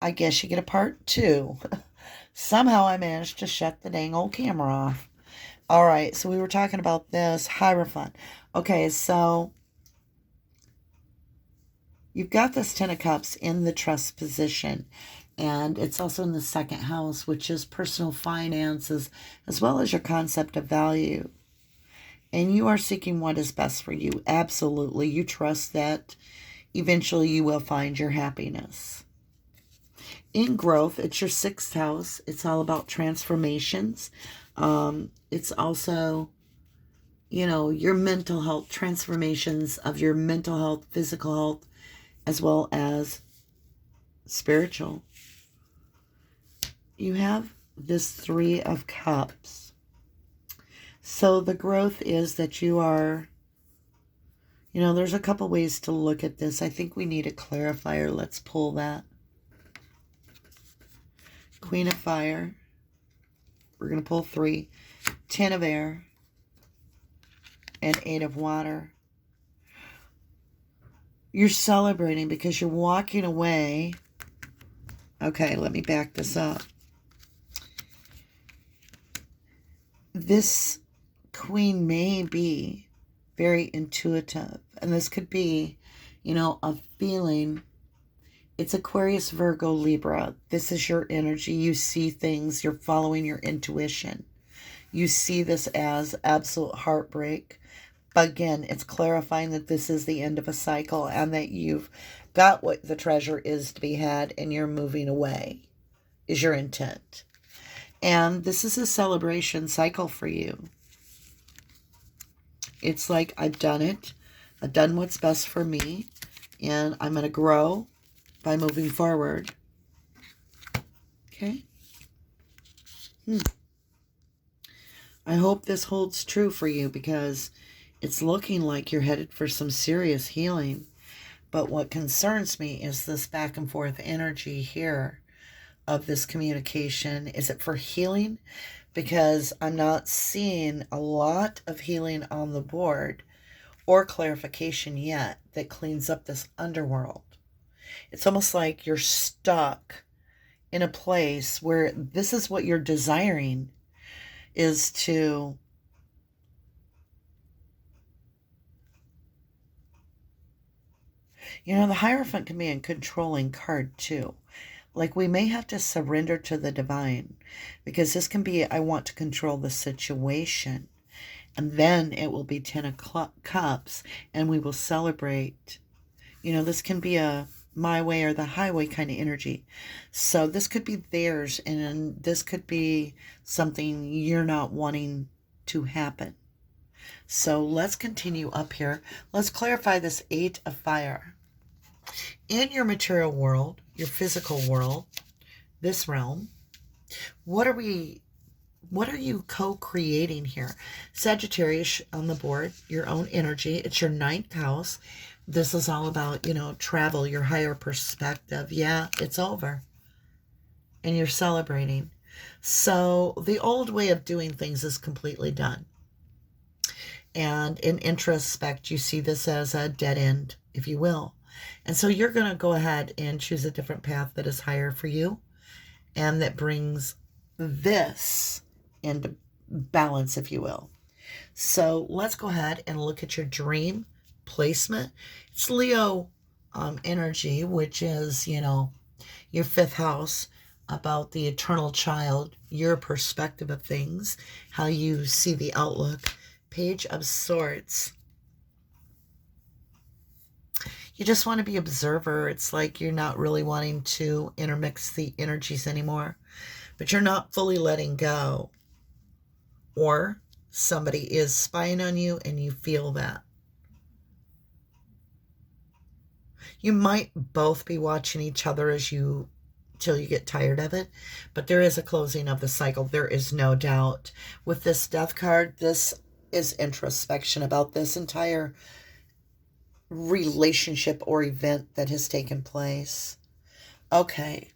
I guess you get a part two. Somehow I managed to shut the dang old camera off. All right, so we were talking about this Hierophant. Okay, so you've got this Ten of Cups in the trust position, and it's also in the second house, which is personal finances, as well as your concept of value. And you are seeking what is best for you. Absolutely. You trust that eventually you will find your happiness. In growth, it's your sixth house. It's all about transformations. It's also, your mental health, transformations of your mental health, physical health, as well as spiritual. You have this Three of Cups. So the growth is that you are, there's a couple ways to look at this. I think we need a clarifier. Let's pull that. Queen of Fire. We're going to pull 3. 10 of Air. And 8 of Water. You're celebrating because you're walking away. Okay, let me back this up. This Queen may be very intuitive. And this could be, a feeling. It's Aquarius, Virgo, Libra. This is your energy. You see things. You're following your intuition. You see this as absolute heartbreak. But again, it's clarifying that this is the end of a cycle and that you've got what the treasure is to be had and you're moving away, is your intent. And this is a celebration cycle for you. It's like, I've done it. I've done what's best for me. And I'm going to grow by moving forward. Okay? I hope this holds true for you because it's looking like you're headed for some serious healing. But what concerns me is this back and forth energy here of this communication. Is it for healing? Because I'm not seeing a lot of healing on the board or clarification yet that cleans up this underworld. It's almost like you're stuck in a place where this is what you're desiring, is to the Hierophant can be a controlling card too. Like, we may have to surrender to the divine because this can be, I want to control the situation. And then it will be 10 of Cups and we will celebrate. This can be a my way or the highway kind of energy. So this could be theirs and this could be something you're not wanting to happen. So let's continue up here. Let's clarify this 8 of Fire. In your material world, your physical world, this realm, what are you co-creating here? Sagittarius on the board, your own energy. It's your 9th house. This is all about, travel, your higher perspective. Yeah, it's over. And you're celebrating. So the old way of doing things is completely done. And in introspect, you see this as a dead end, if you will. And so you're going to go ahead and choose a different path that is higher for you and that brings this into balance, if you will. So let's go ahead and look at your dream placement. It's Leo energy, which is, your 5th house, about the eternal child, your perspective of things, how you see the outlook. Page of Swords. You just want to be observer. It's like you're not really wanting to intermix the energies anymore, but you're not fully letting go. Or somebody is spying on you and you feel that. You might both be watching each other till you get tired of it, but there is a closing of the cycle. There is no doubt. With this Death card, this is introspection about this entire relationship or event that has taken place. Okay,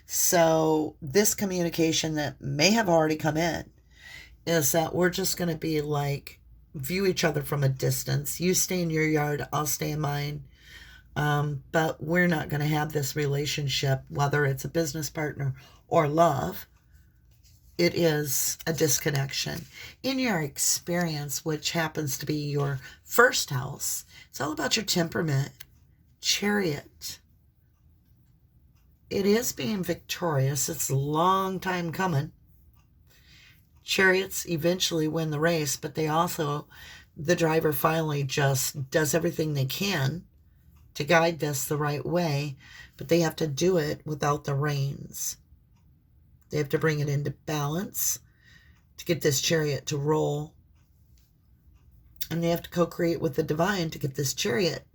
so this communication that may have already come in is that we're just going to be like, view each other from a distance. You stay in your yard, I'll stay in mine. But we're not going to have this relationship, whether it's a business partner or love. It is a disconnection. In your experience, which happens to be your first house, it's all about your temperament. Chariot. It is being victorious. It's a long time coming. Chariots eventually win the race, but the driver finally just does everything they can to guide this the right way, but they have to do it without the reins. They have to bring it into balance to get this chariot to roll. And they have to co-create with the divine to get this chariot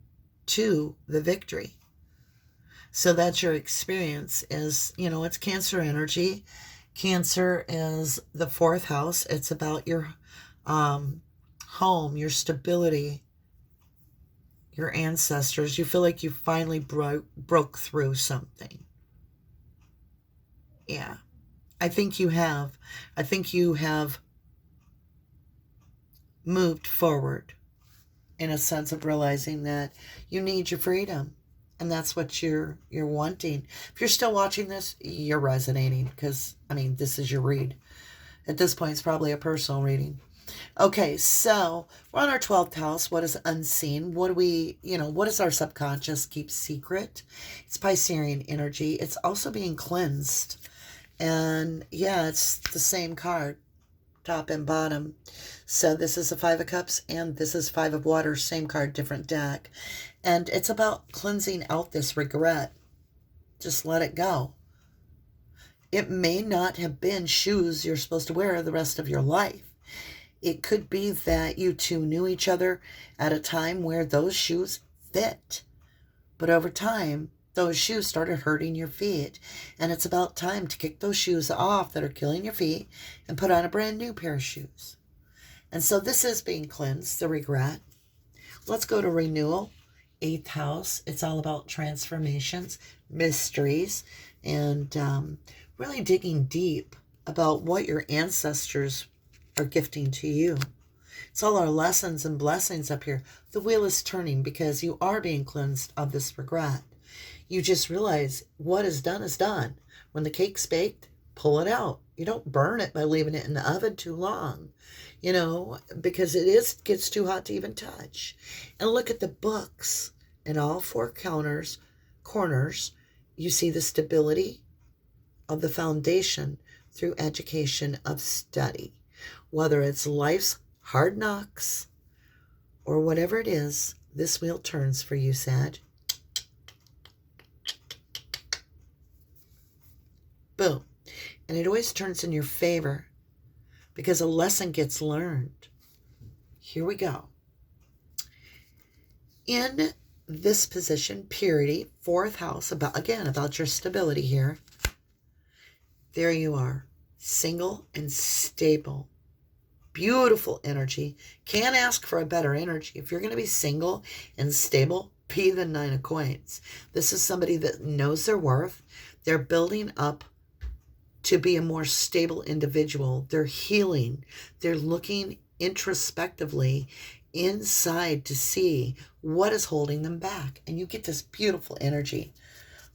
to the victory. So that's your experience is, it's Cancer energy. Cancer is the 4th house. It's about your home, your stability, your ancestors. You feel like you finally broke through something. Yeah. I think you have moved forward in a sense of realizing that you need your freedom. And that's what you're wanting. If you're still watching this, you're resonating because, this is your read. At this point, it's probably a personal reading. Okay, so we're on our 12th house. What is unseen? What does our subconscious keep secret? It's Piscean energy. It's also being cleansed. And yeah, it's the same card, top and bottom. So this is a 5 of Cups and this is 5 of Water, same card, different deck. And it's about cleansing out this regret. Just let it go. It may not have been shoes you're supposed to wear the rest of your life. It could be that you two knew each other at a time where those shoes fit. But over time, those shoes started hurting your feet. And it's about time to kick those shoes off that are killing your feet and put on a brand new pair of shoes. And so this is being cleansed, the regret. Let's go to renewal, 8th house. It's all about transformations, mysteries, and really digging deep about what your ancestors are gifting to you. It's all our lessons and blessings up here. The wheel is turning because you are being cleansed of this regret. You just realize what is done is done. When the cake's baked, pull it out. You don't burn it by leaving it in the oven too long, because it gets too hot to even touch. And look at the books. In all 4 corners, you see the stability of the foundation through education of study. Whether it's life's hard knocks or whatever it is, this wheel turns for you, Sag. Boom. And it always turns in your favor because a lesson gets learned. Here we go. In this position, purity, 4th house, about your stability here. There you are, single and stable. Beautiful energy. Can't ask for a better energy. If you're going to be single and stable, be the 9 of coins. This is somebody that knows their worth. They're building up to be a more stable individual. They're healing. They're looking introspectively inside to see what is holding them back. And you get this beautiful energy.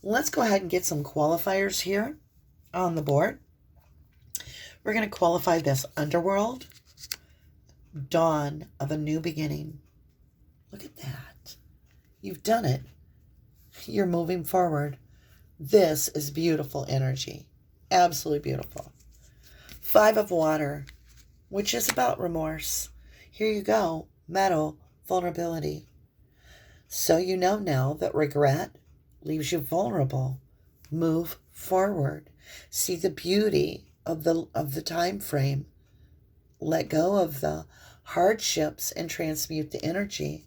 Let's go ahead and get some qualifiers here on the board. We're going to qualify this underworld, dawn of a new beginning. Look at that. You've done it. You're moving forward. This is beautiful energy. Absolutely beautiful. 5 of Water, which is about remorse. Here you go. Metal, vulnerability. So you know now that regret leaves you vulnerable. Move forward. See the beauty of the time frame. Let go of the hardships and transmute the energy.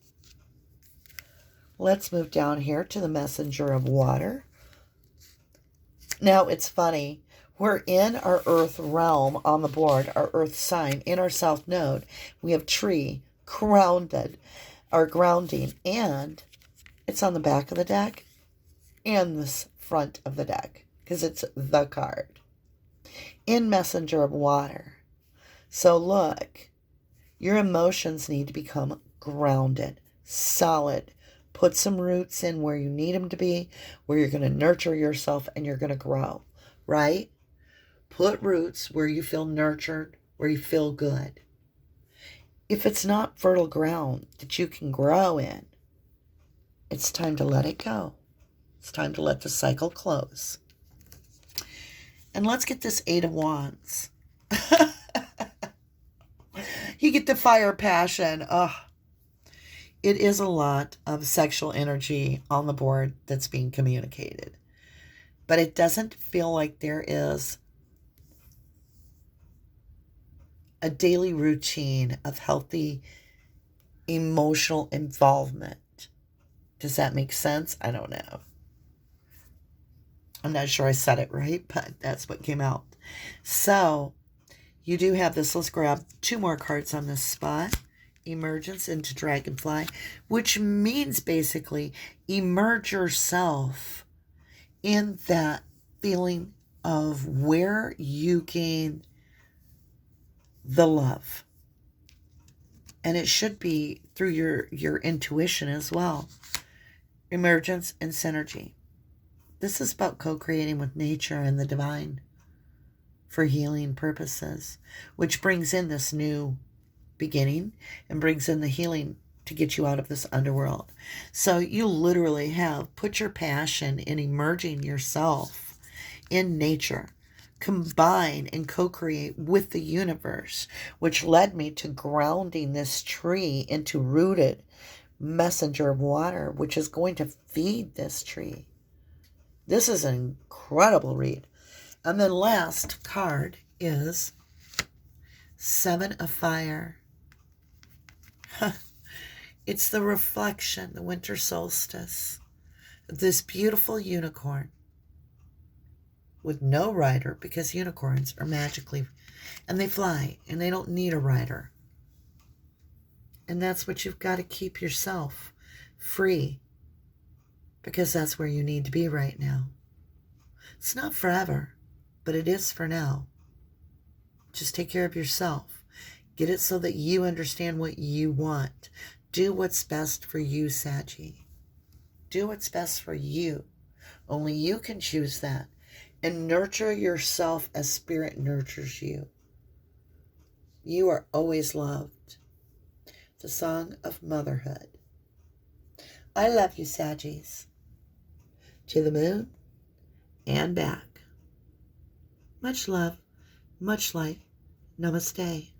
Let's move down here to the Messenger of Water. Now, it's funny. We're in our Earth realm on the board, our Earth sign. In our South Node, we have tree, grounded, or grounding, and it's on the back of the deck and the front of the deck because it's the card. In Messenger of Water. So look, your emotions need to become grounded, solid, Put some roots in where you need them to be, where you're going to nurture yourself and you're going to grow, right? Put roots where you feel nurtured, where you feel good. If it's not fertile ground that you can grow in, it's time to let it go. It's time to let the cycle close. And let's get this Eight of Wands. You get the fire passion. It is a lot of sexual energy on the board that's being communicated. But it doesn't feel like there is a daily routine of healthy emotional involvement. Does that make sense? I don't know. I'm not sure I said it right, but that's what came out. So you do have this. Let's grab 2 more cards on this spot. Emergence into Dragonfly, which means basically emerge yourself in that feeling of where you gain the love. And it should be through your intuition as well. Emergence and synergy. This is about co-creating with nature and the divine for healing purposes, which brings in this new beginning and brings in the healing to get you out of this underworld. So you literally have put your passion in emerging yourself in nature, combine and co-create with the universe, which led me to grounding this tree into rooted messenger of water, which is going to feed this tree. This is an incredible read. And then last card is 7 of Fire. It's the reflection, the winter solstice, this beautiful unicorn with no rider, because unicorns are magically, and they fly, and they don't need a rider. And that's what you've got to keep yourself free, because that's where you need to be right now. It's not forever, but it is for now. Just take care of yourself. Get it so that you understand what you want. Do what's best for you, Saggy. Do what's best for you. Only you can choose that. And nurture yourself as spirit nurtures you. You are always loved. The song of motherhood. I love you, Saggies. To the moon and back. Much love, much light. Namaste.